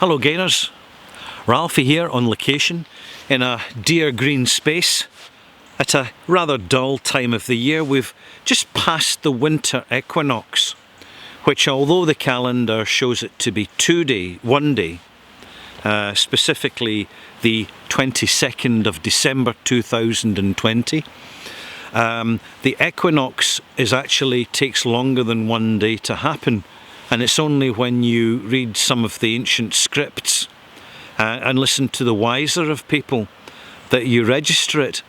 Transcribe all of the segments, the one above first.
Hello gainers, Ralphie here on location in a Deer Green space at a rather dull time of the year. We've just passed the winter equinox, which although the calendar shows it to be one day, specifically the 22nd of December 2020, the equinox actually takes longer than one day to happen. And it's only when you read some of the ancient scripts and listen to the wiser of people that you register it.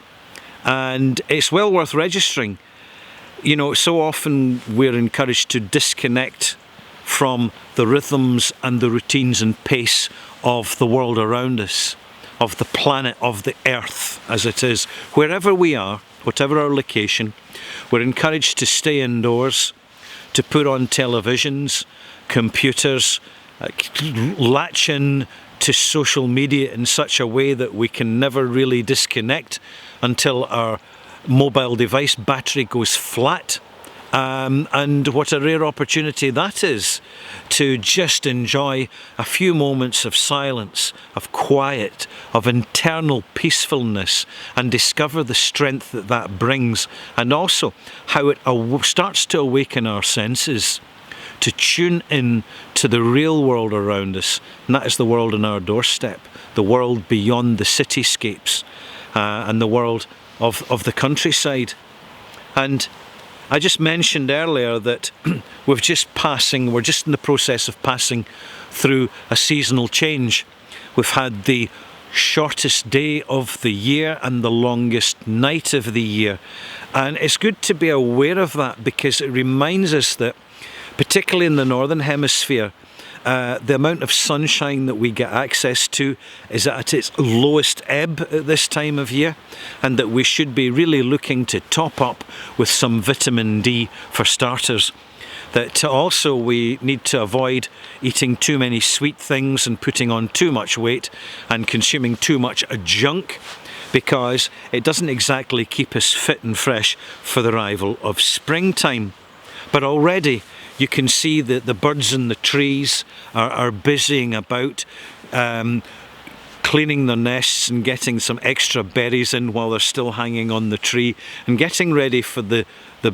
And it's well worth registering. You know, so often we're encouraged to disconnect from the rhythms and the routines and pace of the world around us, of the planet, of the earth as it is. Wherever we are, whatever our location, we're encouraged to stay indoors, to put on televisions, computers, latch in to social media in such a way that we can never really disconnect until our mobile device battery goes flat. And what a rare opportunity that is to just enjoy a few moments of silence, of quiet, of internal peacefulness, and discover the strength that that brings, and also how it starts to awaken our senses to tune in to the real world around us, and that is the world on our doorstep, the world beyond the cityscapes, and the world of the countryside. And I just mentioned earlier that we're just in the process of passing through a seasonal change. We've had the shortest day of the year and the longest night of the year. And it's good to be aware of that because it reminds us that, particularly in the Northern Hemisphere, the amount of sunshine that we get access to is at its lowest ebb at this time of year, and that we should be really looking to top up with some vitamin D for starters. That also we need to avoid eating too many sweet things and putting on too much weight and consuming too much junk, because it doesn't exactly keep us fit and fresh for the arrival of springtime. But already you can see that the birds in the trees are busying about, cleaning their nests and getting some extra berries in while they're still hanging on the tree, and getting ready for the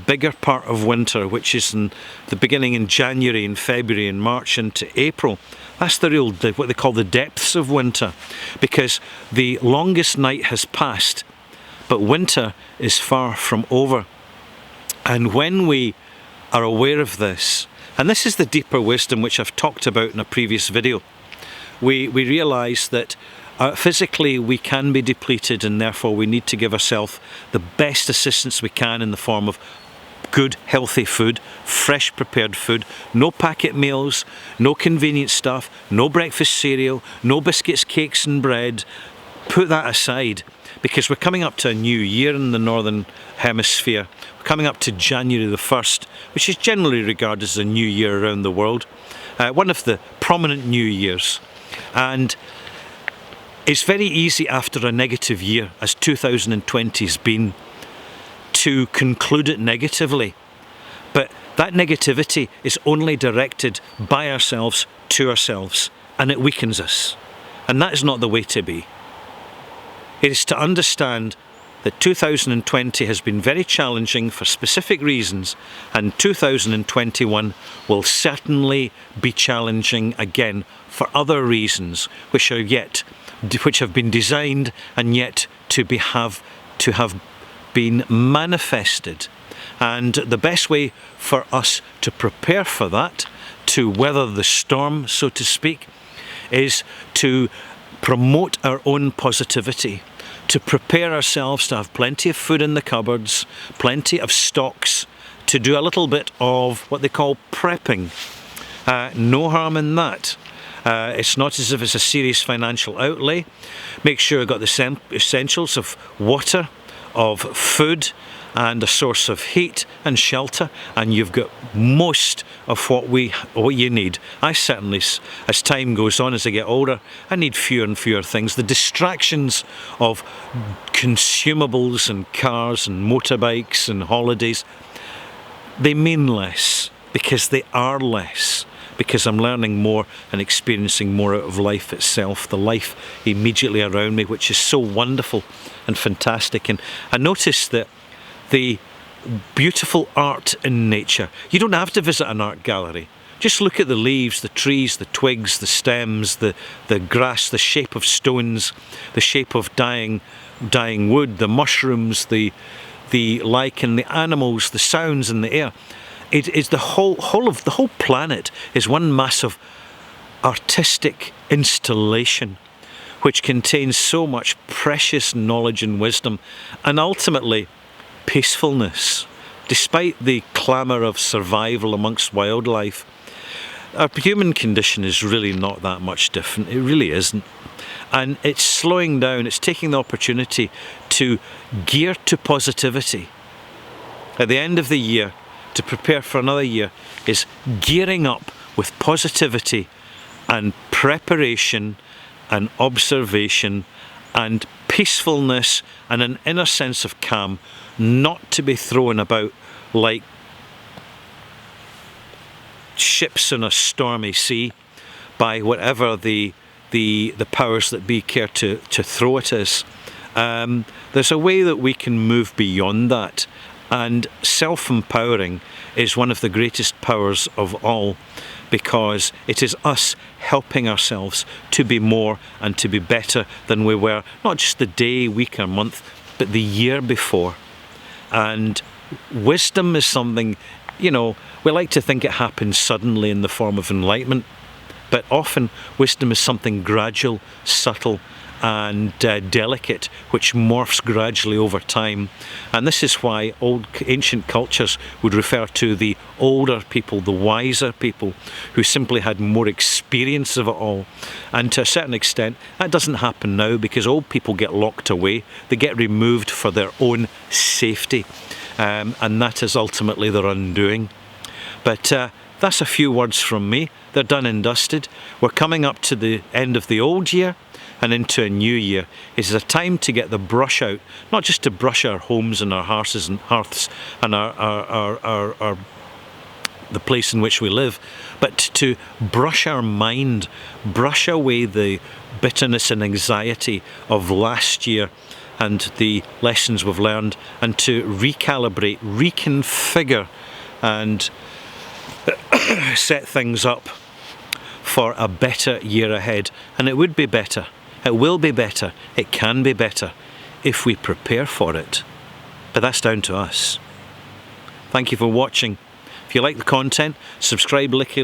bigger part of winter, which is in the beginning in January and February and March into April. That's what they call the depths of winter, because the longest night has passed, but winter is far from over. And when we are aware of this, and this is the deeper wisdom which I've talked about in a previous video, we realise that physically we can be depleted, and therefore we need to give ourselves the best assistance we can in the form of good healthy food, fresh prepared food, no packet meals, no convenient stuff, no breakfast cereal, no biscuits, cakes and bread. Put that aside, because we're coming up to a new year in the Northern Hemisphere. We're coming up to January the 1st, which is generally regarded as a new year around the world, one of the prominent new years. And it's very easy after a negative year, as 2020 has been, to conclude it negatively. But that negativity is only directed by ourselves to ourselves, and it weakens us. And that is not the way to be. It is to understand that 2020 has been very challenging for specific reasons, and 2021 will certainly be challenging again for other reasons which have been designed and yet to have been manifested. And the best way for us to prepare for that, to weather the storm, so to speak, is to promote our own positivity, to prepare ourselves to have plenty of food in the cupboards, plenty of stocks, to do a little bit of what they call prepping. No harm in that. It's not as if it's a serious financial outlay. Make sure you've got the essentials of water, of food, and a source of heat and shelter, and you've got most of what you need. I certainly, as time goes on, as I get older, I need fewer and fewer things. The distractions of consumables and cars and motorbikes and holidays, they mean less because they are less. because I'm learning more and experiencing more out of life itself, the life immediately around me, which is so wonderful and fantastic. And I noticed that the beautiful art in nature, you don't have to visit an art gallery. Just look at the leaves, the trees, the twigs, the stems, the grass, the shape of stones, the shape of dying wood, the mushrooms, the lichen, the animals, the sounds in the air. It is the whole planet is one massive artistic installation which contains so much precious knowledge and wisdom, and ultimately peacefulness. Despite the clamour of survival amongst wildlife, our human condition is really not that much different. It really isn't. And it's slowing down, it's taking the opportunity to gear to positivity. At the end of the year, to prepare for another year, is gearing up with positivity and preparation and observation and peacefulness and an inner sense of calm, not to be thrown about like ships in a stormy sea by whatever the powers that be care to throw at us. There's a way that we can move beyond that, and self-empowering is one of the greatest powers of all, because it is us helping ourselves to be more and to be better than we were, not just the day, week or month, but the year before. And wisdom is something, you know, we like to think it happens suddenly in the form of enlightenment, but often wisdom is something gradual, subtle and delicate, which morphs gradually over time. And this is why ancient cultures would refer to the older people, the wiser people, who simply had more experience of it all. And to a certain extent, that doesn't happen now, because old people get locked away, they get removed for their own safety, and that is ultimately their undoing. But that's a few words from me. They're done and dusted. We're coming up to the end of the old year and into a new year. It's a time to get the brush out, not just to brush our homes and our hearths and our the place in which we live, but to brush our mind, brush away the bitterness and anxiety of last year and the lessons we've learned, and to recalibrate, reconfigure and set things up for a better year ahead. And it would be better, it will be better, it can be better if we prepare for it. But that's down to us. Thank you for watching. If you like the content, subscribe, clicky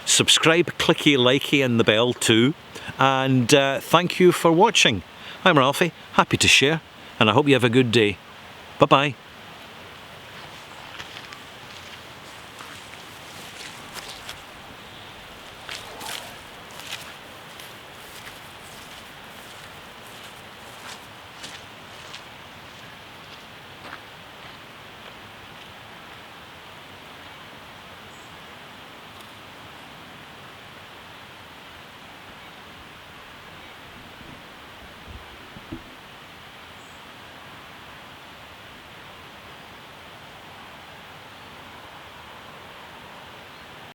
likey and the bell too. And thank you for watching. I'm Ralphie, happy to share, and I hope you have a good day. Bye bye.